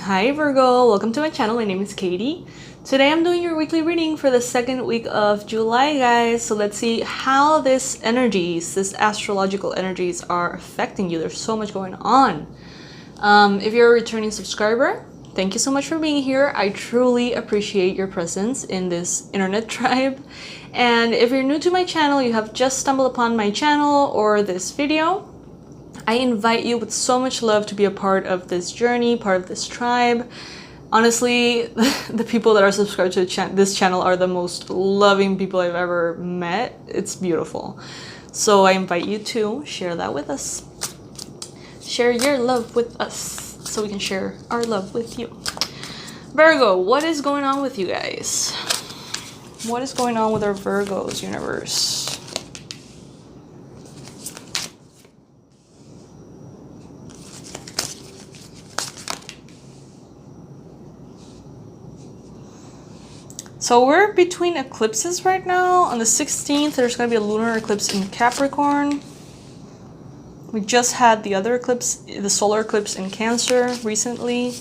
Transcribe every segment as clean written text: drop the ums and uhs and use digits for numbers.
Hi Virgo, welcome to my channel. My name is Katie. Today I'm doing your weekly reading for the second week of July, guys. So let's see how this astrological energies are affecting you. There's so much going on. If you're a returning subscriber, thank you so much for being here. I truly appreciate your presence in this internet tribe. And if you're new to my channel, you have just stumbled upon my channel or this video, I invite you with so much love to be a part of this journey, part of this tribe. Honestly, the people that are subscribed to this channel are the most loving people I've ever met. It's beautiful. So I invite you to share that with us. Share your love with us so we can share our love with you. Virgo, what is going on with you guys? What is going on with our Virgos universe? So we're between eclipses right now. On the 16th, there's going to be a lunar eclipse in Capricorn. We just had the other eclipse, the solar eclipse in Cancer recently.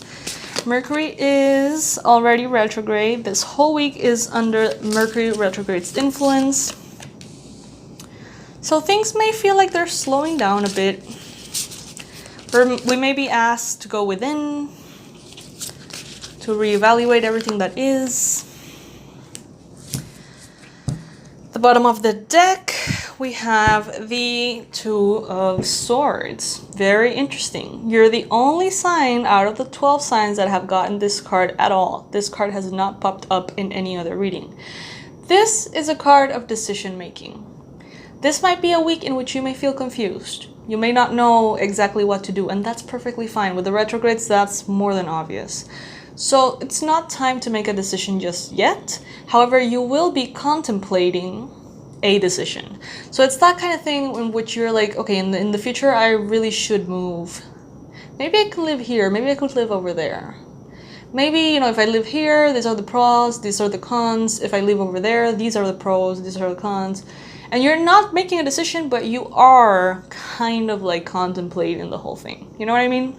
Mercury is already retrograde. This whole week is under Mercury retrograde's influence. So things may feel like they're slowing down a bit. We may be asked to go within, to reevaluate everything that is. The bottom of the deck, we have the Two of Swords. Very interesting. You're the only sign out of the 12 signs that have gotten this card at all. This card has not popped up in any other reading. This is a card of decision making. This might be a week in which you may feel confused. You may not know exactly what to do, and that's perfectly fine. With the retrogrades, that's more than obvious. So it's not time to make a decision just yet. However, you will be contemplating a decision. So it's that kind of thing in which you're like, okay, in the future, I really should move. Maybe I could live here. Maybe I could live over there. Maybe, you know, if I live here, these are the pros, these are the cons. If I live over there, these are the pros, these are the cons. And you're not making a decision, but you are kind of like contemplating the whole thing. You know what I mean?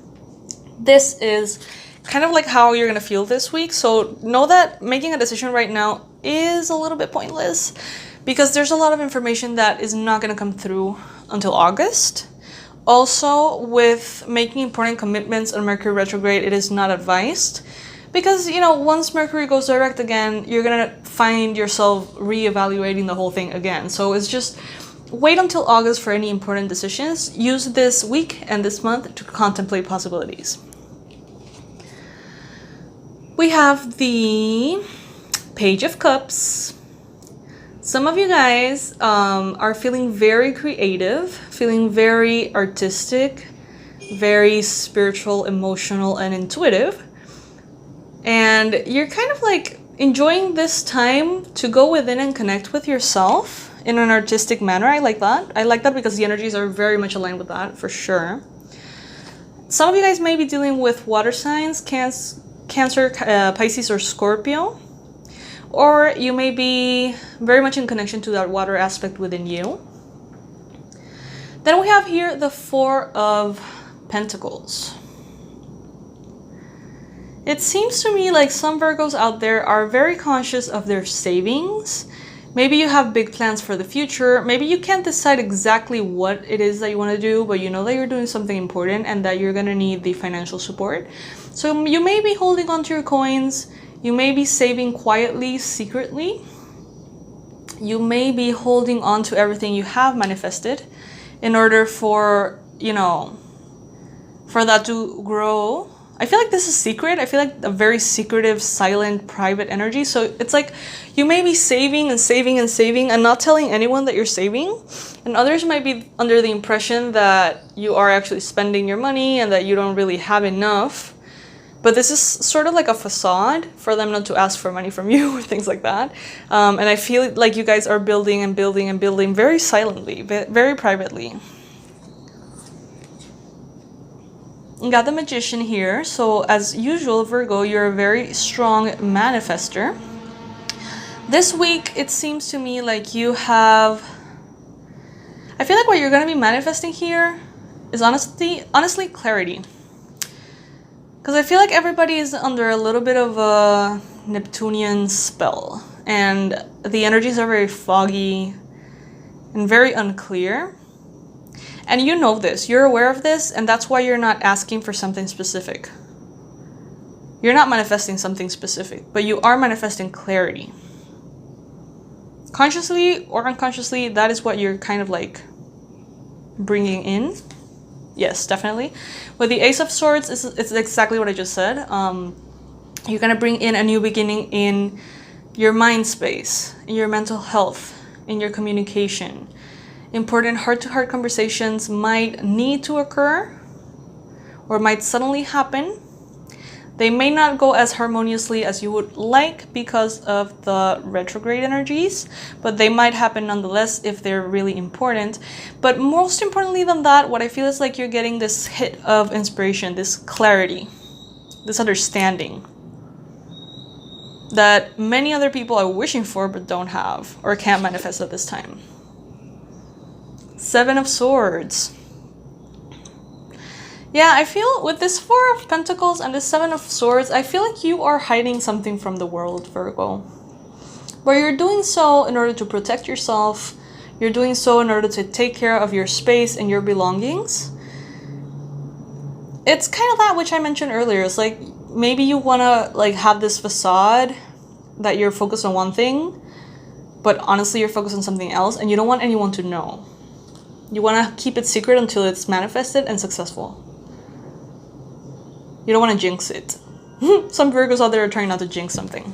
This is kind of like how you're gonna feel this week. So know that making a decision right now is a little bit pointless because there's a lot of information that is not gonna come through until August. Also, with making important commitments on Mercury retrograde, it is not advised because, you know, once Mercury goes direct again, you're gonna find yourself reevaluating the whole thing again. So it's just wait until August for any important decisions. Use this week and this month to contemplate possibilities. We have the Page of Cups. Some of you guys are feeling very creative, feeling very artistic, very spiritual, emotional, and intuitive. And you're kind of like enjoying this time to go within and connect with yourself in an artistic manner. I like that. I like that because the energies are very much aligned with that, for sure. Some of you guys may be dealing with water signs, Cancer, Pisces, or Scorpio, or you may be very much in connection to that water aspect within you. Then we have here the Four of Pentacles. It seems to me like some Virgos out there are very conscious of their savings. Maybe you have big plans for the future. Maybe you can't decide exactly what it is that you want to do, but you know that you're doing something important and that you're going to need the financial support. So you may be holding on to your coins. You may be saving quietly, secretly. You may be holding on to everything you have manifested in order for, you know, for that to grow. I feel like this is secret. I feel like a very secretive, silent, private energy. So it's like you may be saving and saving and saving and not telling anyone that you're saving. And others might be under the impression that you are actually spending your money and that you don't really have enough. But this is sort of like a facade for them not to ask for money from you or things like that. And I feel like you guys are building and building and building very silently, very privately. You got the Magician here. So as usual, Virgo, you're a very strong manifester. This week, it seems to me like you have... I feel like what you're going to be manifesting here is honestly clarity. Because I feel like everybody is under a little bit of a Neptunian spell. And the energies are very foggy and very unclear. And you know this. You're aware of this. And that's why you're not asking for something specific. You're not manifesting something specific. But you are manifesting clarity. Consciously or unconsciously, that is what you're kind of like bringing in. Yes, definitely. With the Ace of Swords, it's exactly what I just said. You're going to bring in a new beginning in your mind space, in your mental health, in your communication. Important heart-to-heart conversations might need to occur or might suddenly happen. They may not go as harmoniously as you would like because of the retrograde energies, but they might happen nonetheless if they're really important. But most importantly than that, what I feel is like you're getting this hit of inspiration, this clarity, this understanding that many other people are wishing for but don't have or can't manifest at this time. Seven of Swords. Yeah, I feel with this Four of Pentacles and this Seven of Swords, I feel like you are hiding something from the world, Virgo. But you're doing so in order to protect yourself. You're doing so in order to take care of your space and your belongings. It's kind of that which I mentioned earlier. It's like maybe you want to like have this facade that you're focused on one thing, but honestly you're focused on something else and you don't want anyone to know. You want to keep it secret until it's manifested and successful. You don't want to jinx it. Some Virgos out there are trying not to jinx something.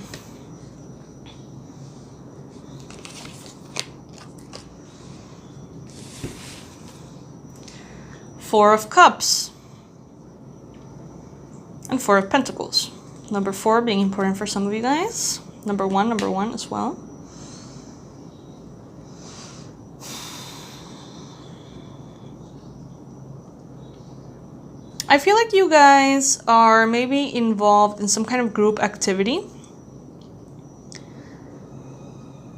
Four of Cups. And Four of Pentacles. Number 4 being important for some of you guys. Number one as well. I feel like you guys are maybe involved in some kind of group activity.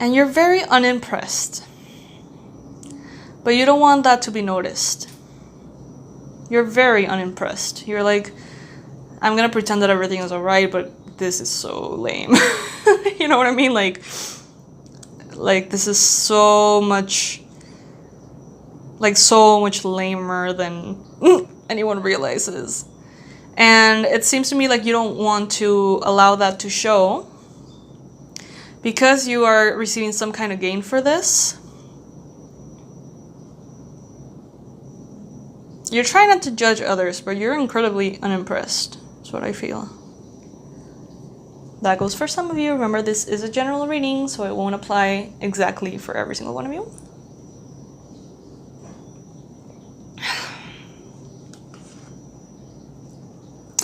And you're very unimpressed. But you don't want that to be noticed. You're very unimpressed. You're like, I'm gonna pretend that everything is alright, but this is so lame. You know what I mean? Like this is so much lamer than anyone realizes. And it seems to me like you don't want to allow that to show because you are receiving some kind of gain for this. You're trying not to judge others, but you're incredibly unimpressed. That's what I feel. That goes for some of you. Remember, this is a general reading, so it won't apply exactly for every single one of you.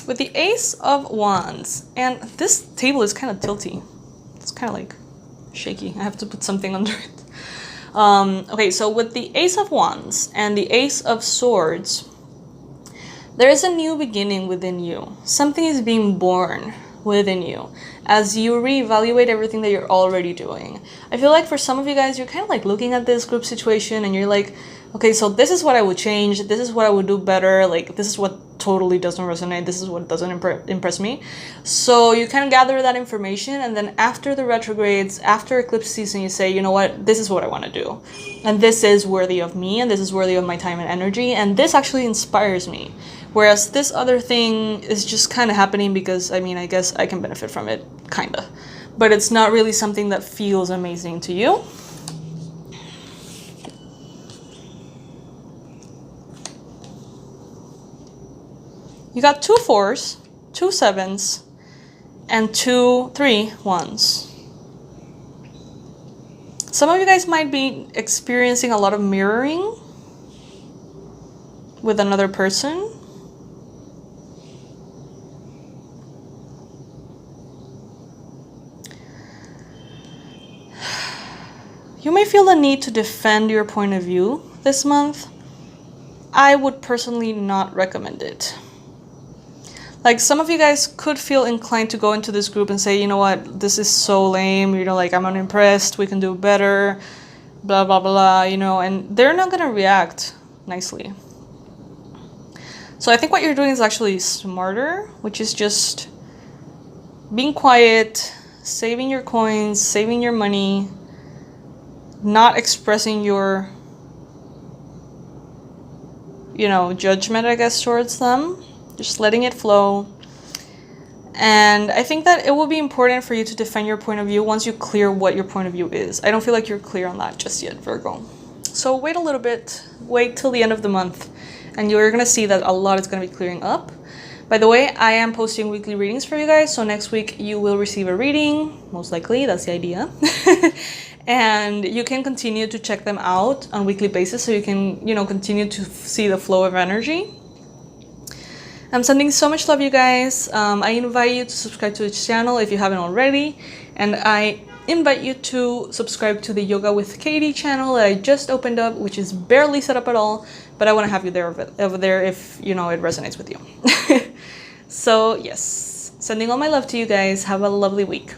With the Ace of Wands, and this table is kind of tilty. It's kind of like shaky. I have to put something under it. Okay, so with the Ace of Wands and the Ace of Swords, there is a new beginning within you. Something is being born within you as you reevaluate everything that you're already doing. I feel like for some of you guys, you're kind of like looking at this group situation and you're like, okay, so this is what I would change. This is what I would do better. Like, this is what totally doesn't resonate. This is what doesn't impress me. So you kind of gather that information. And then after the retrogrades, after eclipse season, you say, you know what, this is what I want to do. And this is worthy of me. And this is worthy of my time and energy. And this actually inspires me. Whereas this other thing is just kind of happening because, I mean, I guess I can benefit from it, kind of. But it's not really something that feels amazing to you. You got 2 4s, 2 7s, and 2 3 1s. Some of you guys might be experiencing a lot of mirroring with another person. You may feel the need to defend your point of view this month. I would personally not recommend it. Like, some of you guys could feel inclined to go into this group and say, you know what, this is so lame, you know, like, I'm unimpressed, we can do better, blah, blah, blah, you know, and they're not gonna react nicely. So I think what you're doing is actually smarter, which is just being quiet, saving your coins, saving your money, not expressing your, you know, judgment, I guess, towards them. Just letting it flow. And I think that it will be important for you to defend your point of view once you clear what your point of view is. I don't feel like you're clear on that just yet, Virgo. So wait a little bit, wait till the end of the month, and you're gonna see that a lot is gonna be clearing up. By the way, I am posting weekly readings for you guys, so next week you will receive a reading, most likely, that's the idea. And you can continue to check them out on a weekly basis so you can, you know, continue to see the flow of energy. I'm sending so much love, you guys. I invite you to subscribe to this channel if you haven't already. And I invite you to subscribe to the Yoga with Katie channel that I just opened up, which is barely set up at all. But I want to have you there over there if, you know, it resonates with you. So, yes. Sending all my love to you guys. Have a lovely week.